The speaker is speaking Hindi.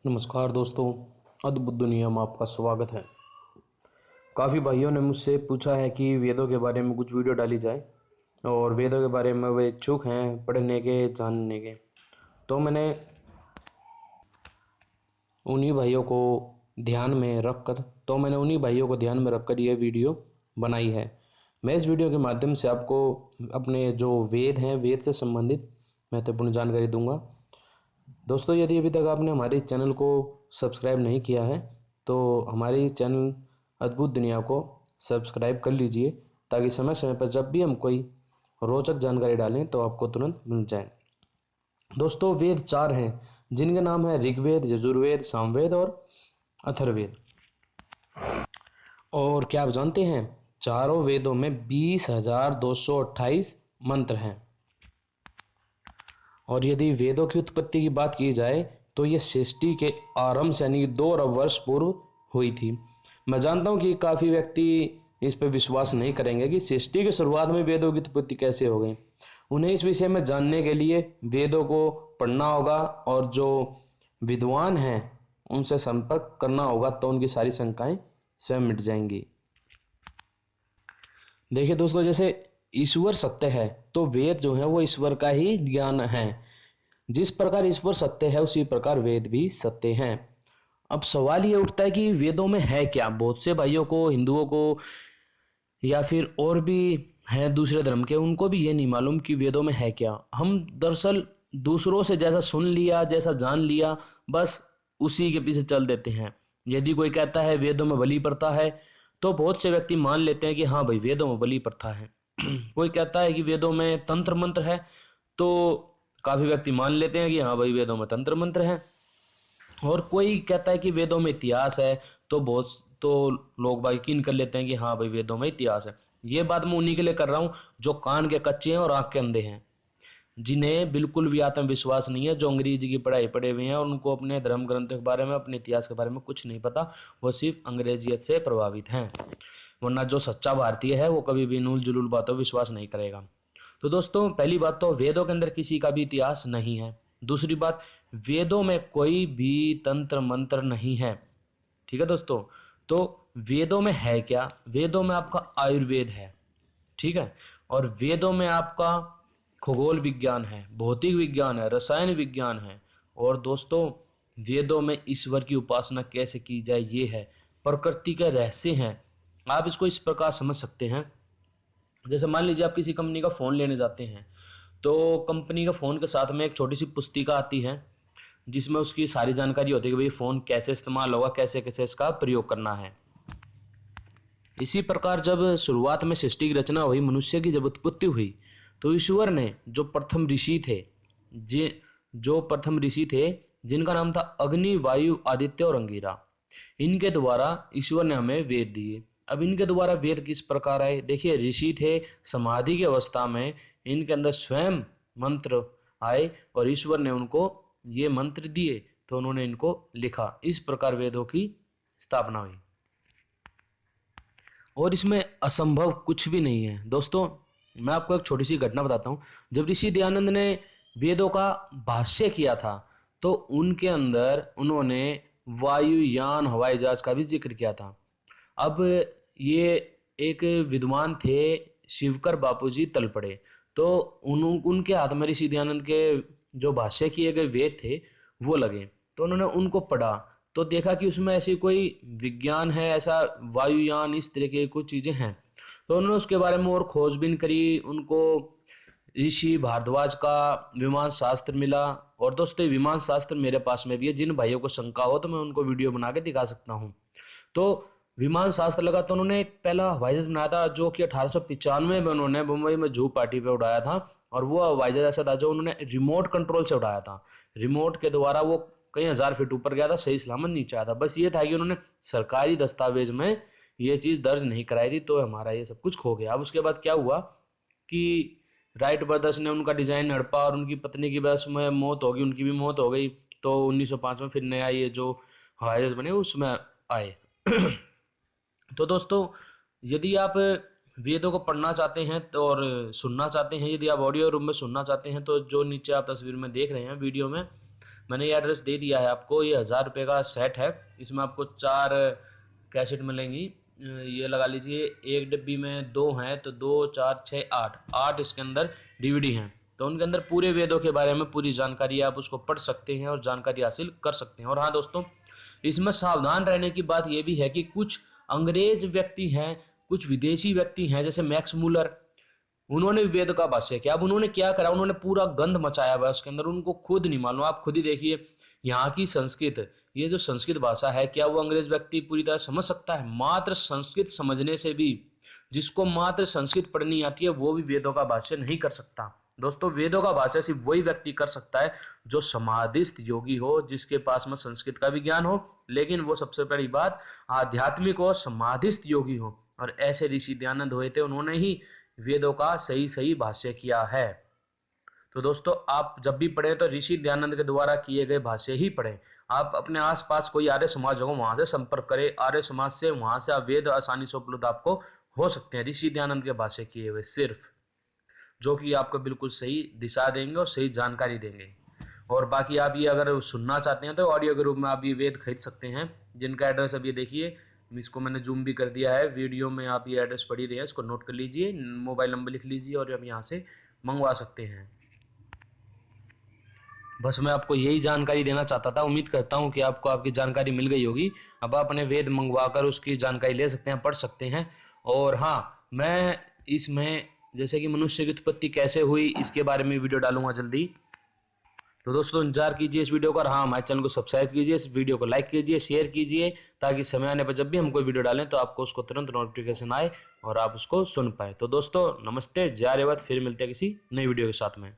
नमस्कार दोस्तों, अद्भुत दुनिया में आपका स्वागत है। काफ़ी भाइयों ने मुझसे पूछा है कि वेदों के बारे में कुछ वीडियो डाली जाए और वेदों के बारे में वे इच्छुक हैं पढ़ने के, जानने के। तो मैंने उन्हीं भाइयों को ध्यान में रखकर यह वीडियो बनाई है। मैं इस वीडियो के माध्यम से आपको अपने जो वेद हैं, वेद से संबंधित महत्वपूर्ण जानकारी दूंगा। दोस्तों, यदि अभी तक आपने हमारे इस चैनल को सब्सक्राइब नहीं किया है तो हमारे इस चैनल अद्भुत दुनिया को सब्सक्राइब कर लीजिए, ताकि समय समय पर जब भी हम कोई रोचक जानकारी डालें तो आपको तुरंत मिल जाए। दोस्तों, वेद चार हैं जिनके नाम है ऋग्वेद, यजुर्वेद, सामवेद और अथर्ववेद। और क्या आप जानते हैं, चारों वेदों में 20,228 मंत्र हैं। और यदि वेदों की उत्पत्ति की बात की जाए तो ये सृष्टि के आरंभ से यानी कि 2 अरब वर्ष पूर्व हुई थी। मैं जानता हूँ कि काफ़ी व्यक्ति इस पर विश्वास नहीं करेंगे कि सृष्टि की शुरुआत में वेदों की उत्पत्ति कैसे हो गई। उन्हें इस विषय में जानने के लिए वेदों को पढ़ना होगा और जो विद्वान हैं उनसे संपर्क करना होगा, तो उनकी सारी शंकाएं स्वयं मिट जाएंगी। देखिए दोस्तों, जैसे ईश्वर सत्य है तो वेद जो है वो ईश्वर का ही ज्ञान है। जिस प्रकार ईश्वर सत्य है उसी प्रकार वेद भी सत्य हैं। अब सवाल ये उठता है कि वेदों में है क्या। बहुत से भाइयों को, हिंदुओं को या फिर और भी हैं दूसरे धर्म के, उनको भी ये नहीं मालूम कि वेदों में है क्या। हम दरअसल दूसरों से जैसा सुन लिया, जैसा जान लिया, बस उसी के पीछे चल देते हैं। यदि कोई कहता है वेदों में बलि प्रथा है तो बहुत से व्यक्ति मान लेते हैं कि हाँ भाई, वेदों में बलि प्रथा है। कोई कहता है कि वेदों में तंत्र मंत्र है तो काफी व्यक्ति मान लेते हैं कि हाँ भाई, वेदों में तंत्र मंत्र है। और कोई कहता है कि वेदों में इतिहास है तो लोग भाई यकीन कर लेते हैं कि हाँ भाई, वेदों में इतिहास है। ये बात मैं उन्हीं के लिए कर रहा हूँ जो कान के कच्चे हैं और आंख के अंधे हैं, जिन्हें बिल्कुल भी आत्मविश्वास नहीं है, जो अंग्रेजी की पढ़ाई पढ़े हुए हैं और उनको अपने धर्म ग्रंथों के बारे में, अपने इतिहास के बारे में कुछ नहीं पता। वो सिर्फ अंग्रेजियत से प्रभावित हैं। वरना जो सच्चा भारतीय है वो कभी भी नूल जुलूल बातों विश्वास नहीं करेगा। तो दोस्तों, पहली बात तो वेदों के अंदर किसी का भी इतिहास नहीं है। दूसरी बात, वेदों में कोई भी तंत्र मंत्र नहीं है। ठीक है दोस्तों। तो वेदों में है क्या? वेदों में आपका आयुर्वेद है, ठीक है। और वेदों में आपका खगोल विज्ञान है, भौतिक विज्ञान है, रसायन विज्ञान है। और दोस्तों, वेदों में ईश्वर की उपासना कैसे की जाए ये है, प्रकृति के रहस्य हैं। आप इसको इस प्रकार समझ सकते हैं, जैसे मान लीजिए आप किसी कंपनी का फ़ोन लेने जाते हैं तो कंपनी का फ़ोन के साथ में एक छोटी सी पुस्तिका आती है जिसमें उसकी सारी जानकारी होती है कि भाई फ़ोन कैसे इस्तेमाल होगा, कैसे कैसे इसका प्रयोग करना है। इसी प्रकार जब शुरुआत में सृष्टि की रचना हुई, मनुष्य की जब उत्पत्ति हुई, तो ईश्वर ने जो प्रथम ऋषि थे, जिनका नाम था अग्नि, वायु, आदित्य और अंगिरा, इनके द्वारा ईश्वर ने हमें वेद दिए। अब इनके द्वारा वेद किस प्रकार आए? देखिए, ऋषि थे, समाधि की अवस्था में इनके अंदर स्वयं मंत्र आए और ईश्वर ने उनको ये मंत्र दिए, तो उन्होंने इनको लिखा। इस प्रकार वेदों की स्थापना हुई और इसमें असंभव कुछ भी नहीं है। दोस्तों, मैं आपको एक छोटी सी घटना बताता हूँ। जब ऋषि दयानंद ने वेदों का भाष्य किया था तो उनके अंदर उन्होंने वायुयान, हवाई जहाज का भी जिक्र किया था। अब ये एक विद्वान थे, शिवकर बापूजी तलपड़े, तो उनके हाथ में ऋषि दयानंद के जो भाष्य किए गए वेद थे वो लगे। तो उन्होंने उनको पढ़ा तो देखा कि उसमें ऐसी कोई विज्ञान है, ऐसा वायुयान, इस तरह की कुछ चीजें हैं। तो उन्होंने उसके बारे में और खोजबीन करी। उनको ऋषि भारद्वाज का विमान शास्त्र मिला। और दोस्तों, विमान शास्त्र मेरे पास में भी है। जिन भाइयों को शंका हो तो मैं उनको वीडियो बना के दिखा सकता हूँ। तो विमान शास्त्र लगा तो उन्होंने एक पहला हवाई जहाज बनाया था जो कि 1895 में उन्होंने मुंबई में जुहू पार्टी पे उड़ाया था। और वो हवाई जहाज ऐसा था जो उन्होंने रिमोट कंट्रोल से उड़ाया था। रिमोट के द्वारा वो कई हजार फीट ऊपर गया था, सही सलामत नीचे आया था। बस ये था कि उन्होंने सरकारी दस्तावेज में ये चीज दर्ज नहीं कराई थी, तो हमारा ये सब कुछ खो गया। अब उसके बाद क्या हुआ कि राइट ब्रदर्स ने उनका डिजाइन हड़पा और उनकी पत्नी की बस में मौत हो गई, उनकी भी मौत हो गई। तो 1905 में फिर नया ये जो हवाई जहाज बने उसमें आए। तो दोस्तों, यदि आप वेदों को पढ़ना चाहते हैं तो और सुनना चाहते हैं, यदि आप ऑडियो रूम में सुनना चाहते हैं तो जो नीचे आप तस्वीर में देख रहे हैं वीडियो में, मैंने ये एड्रेस दे दिया है आपको। ये 1000 रुपये का सेट है, इसमें आपको 4 कैसेट मिलेंगी। ये लगा लीजिए, एक डिब्बी में 2 हैं तो 2 4 6 8 इसके अंदर डीवीडी हैं। तो उनके अंदर पूरे वेदों के बारे में पूरी जानकारी आप उसको पढ़ सकते हैं और जानकारी हासिल कर सकते हैं। और हाँ दोस्तों, इसमें सावधान रहने की बात यह भी है कि कुछ अंग्रेज व्यक्ति हैं, कुछ विदेशी व्यक्ति हैं, जैसे मैक्स मूलर, उन्होंने वेद का भाष्य किया। अब उन्होंने क्या करा, उन्होंने पूरा गंध मचाया हुआ है उसके अंदर, उनको खुद नहीं मालूम। आप खुद ही देखिए, यहाँ की संस्कृत, ये जो संस्कृत भाषा है, क्या वो अंग्रेज व्यक्ति पूरी तरह समझ सकता है? मात्र संस्कृत समझने से भी, जिसको मात्र संस्कृत पढ़नी आती है, वो भी वेदों का भाष्य नहीं कर सकता। दोस्तों, वेदों का भाष्य सिर्फ वही व्यक्ति कर सकता है जो समाधिस्थ योगी हो, जिसके पास में संस्कृत का भी ज्ञान हो, लेकिन वो सबसे बड़ी बात आध्यात्मिक हो, समाधिस्थ योगी हो। और ऐसे ऋषि दयानंद हुए थे, उन्होंने ही वेदों का सही सही भाष्य किया है। तो दोस्तों, आप जब भी पढ़ें तो ऋषि दयानंद के द्वारा किए गए भाष्य ही पढ़ें। आप अपने आसपास कोई आर्य समाज होगा, वहां से संपर्क करें, आर्य समाज से, वहां से आप वेद आसानी से उपलब्ध आपको हो सकते हैं ऋषि दयानंद के भाष्य किए हुए, सिर्फ, जो कि आपको बिल्कुल सही दिशा देंगे और सही जानकारी देंगे। और बाकी आप ये अगर सुनना चाहते हैं तो ऑडियो के रूप में आप ये वेद खरीद सकते हैं, जिनका एड्रेस अब ये देखिए, इसको मैंने जूम भी कर दिया है वीडियो में, आप ये एड्रेस पढ़ ही रहे हैं, इसको नोट कर लीजिए, मोबाइल नंबर लिख लीजिए और आप यहाँ से मंगवा सकते हैं। बस मैं आपको यही जानकारी देना चाहता था। उम्मीद करता हूँ कि आपको आपकी जानकारी मिल गई होगी। अब आप अपने वेद मंगवा कर उसकी जानकारी ले सकते हैं, पढ़ सकते हैं। और हाँ, मैं इसमें जैसे कि मनुष्य की उत्पत्ति कैसे हुई, इसके बारे में वीडियो डालूंगा जल्दी। तो दोस्तों, इंतजार कीजिए इस वीडियो का। हाँ, हमारे चैनल को सब्सक्राइब कीजिए, इस वीडियो को लाइक कीजिए, शेयर कीजिए, ताकि समय आने पर जब भी हम कोई वीडियो डालें तो आपको उसको तुरंत नोटिफिकेशन आए और आप उसको सुन पाए। तो दोस्तों, नमस्ते, जय रेवत। फिर मिलते हैं किसी नई वीडियो के साथ में।